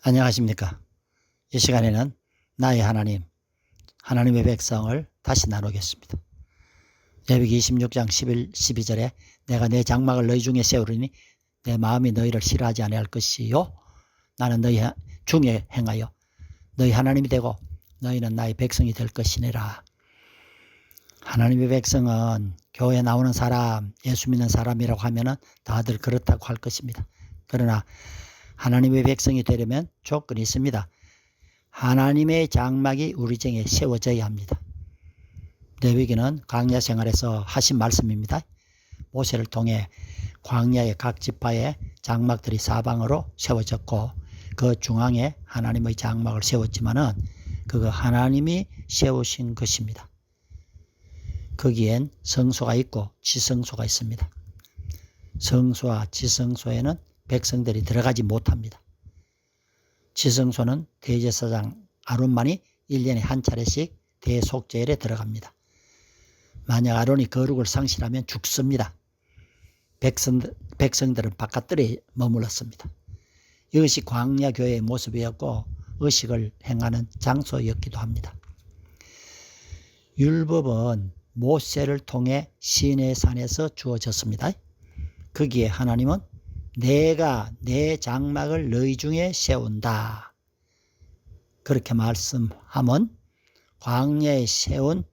안녕하십니까. 이 시간에는 나의 하나님, 하나님의 백성을 다시 나누겠습니다. 레위기 26장 11, 12절에 내가 내 장막을 너희 중에 세우리니 내 마음이 너희를 싫어하지 아니할 것이요 나는 너희 중에 행하여 너희 하나님이 되고 너희는 나의 백성이 될 것이니라. 하나님의 백성은 교회에 나오는 사람, 예수 믿는 사람이라고 하면 다들 그렇다고 할 것입니다. 그러나 하나님의 백성이 되려면 조건이 있습니다. 하나님의 장막이 우리 중에 세워져야 합니다. 레위기는 광야 생활에서 하신 말씀입니다. 모세를 통해 광야의 각 지파의 장막들이 사방으로 세워졌고 그 중앙에 하나님의 장막을 세웠지만은 그거 하나님이 세우신 것입니다. 거기엔 성소가 있고 지성소가 있습니다. 성소와 지성소에는 백성들이 들어가지 못합니다. 지성소는 대제사장 아론만이 1년에 한 차례씩 대속죄일에 들어갑니다. 만약 아론이 거룩을 상실하면 죽습니다. 백성들은 바깥들에 머물렀습니다. 이것이 광야교회의 모습이었고 의식을 행하는 장소였기도 합니다. 율법은 모세를 통해 시내산에서 주어졌습니다. 거기에 하나님은 내가 내 장막을 너희 중에 세운다. 그렇게 말씀하면 광야에 세운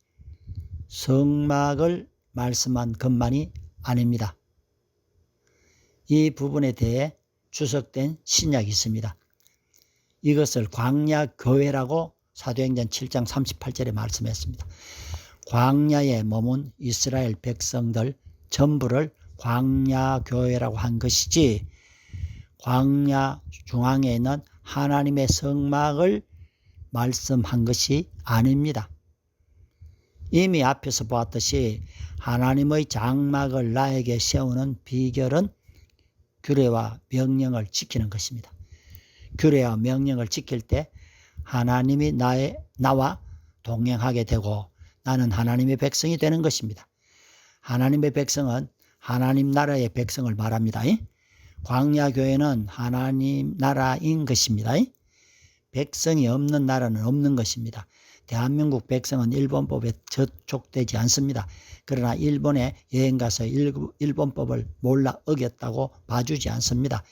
성막을 말씀한 것만이 아닙니다. 이 부분에 대해 주석된 신약이 있습니다. 이것을 광야교회라고 사도행전 7장 38절에 말씀했습니다. 광야에 머문 이스라엘 백성들 전부를 광야교회라고 한 것이지 광야 중앙에 있는 하나님의 성막을 말씀한 것이 아닙니다. 이미 앞에서 보았듯이 하나님의 장막을 나에게 세우는 비결은 규례와 명령을 지키는 것입니다. 규례와 명령을 지킬 때 하나님이 나와 동행하게 되고 나는 하나님의 백성이 되는 것입니다. 하나님의 백성은 하나님 나라의 백성을 말합니다. 광야교회는 하나님 나라인 것입니다. 백성이 없는 나라는 없는 것입니다. 대한민국 백성은 일본법에 저촉되지 않습니다. 그러나 일본에 여행 가서 일본법을 몰라 어겼다고 봐주지 않습니다.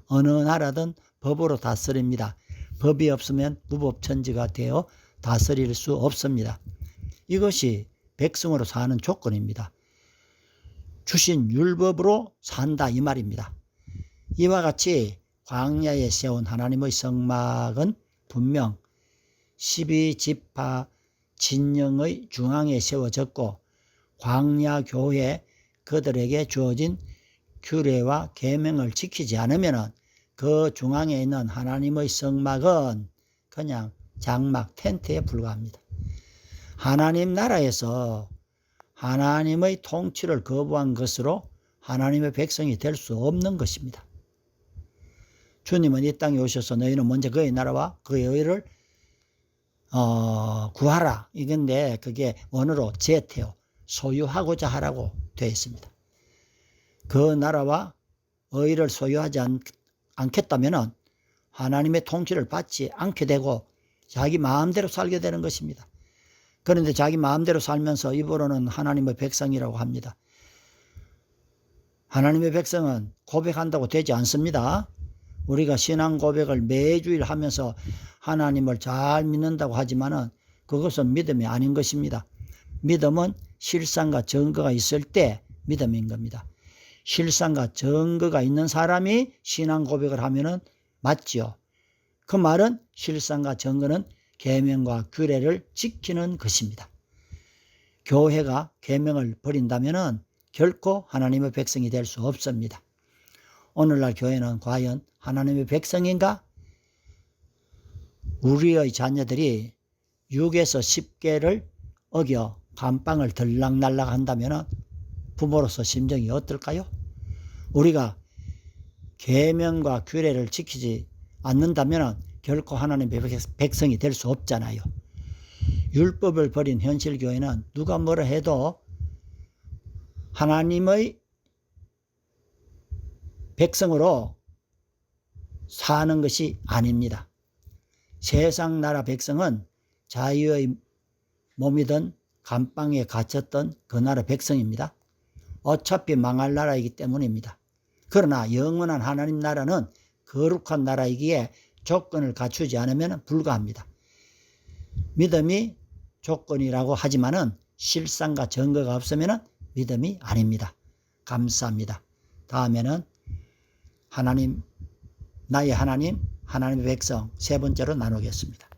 어느 나라든 법으로 다스립니다. 법이 없으면 무법천지가 되어 다스릴 수 없습니다. 이것이 백성으로 사는 조건입니다. 주신 율법으로 산다 이 말입니다. 이와 같이 광야에 세운 하나님의 성막은 분명 12지파 진영의 중앙에 세워졌고 광야교회 그들에게 주어진 규례와 계명을 지키지 않으면 그 중앙에 있는 하나님의 성막은 그냥 장막 텐트에 불과합니다. 하나님 나라에서 하나님의 통치를 거부한 것으로 하나님의 백성이 될 수 없는 것입니다. 주님은 이 땅에 오셔서 너희는 먼저 그의 나라와 그의 의를 구하라. 이건데 그게 원어로 제테오, 소유하고자 하라고 되어 있습니다. 그 나라와 의를 소유하지 않겠다면 하나님의 통치를 받지 않게 되고 자기 마음대로 살게 되는 것입니다. 그런데 자기 마음대로 살면서 입으로는 하나님의 백성이라고 합니다. 하나님의 백성은 고백한다고 되지 않습니다. 우리가 신앙 고백을 매주일 하면서 하나님을 잘 믿는다고 하지만은 그것은 믿음이 아닌 것입니다. 믿음은 실상과 증거가 있을 때 믿음인 겁니다. 실상과 증거가 있는 사람이 신앙 고백을 하면은 맞지요. 그 말은 실상과 증거는 계명과 규례를 지키는 것입니다. 교회가 계명을 버린다면은 결코 하나님의 백성이 될 수 없습니다. 오늘날 교회는 과연 하나님의 백성인가? 우리의 자녀들이 6에서 10개를 어겨 감방을 들락날락 한다면 부모로서 심정이 어떨까요? 우리가 계명과 규례를 지키지 않는다면 결코 하나님의 백성이 될 수 없잖아요. 율법을 버린 현실 교회는 누가 뭐라 해도 하나님의 백성으로 사는 것이 아닙니다. 세상 나라 백성은 자유의 몸이든 감방에 갇혔던 그 나라 백성입니다. 어차피 망할 나라이기 때문입니다. 그러나 영원한 하나님 나라는 거룩한 나라이기에 조건을 갖추지 않으면 불가합니다. 믿음이 조건이라고 하지만은 실상과 증거가 없으면 믿음이 아닙니다. 감사합니다. 다음에는 하나님, 나의 하나님, 하나님의 백성 세 번째로 나누겠습니다.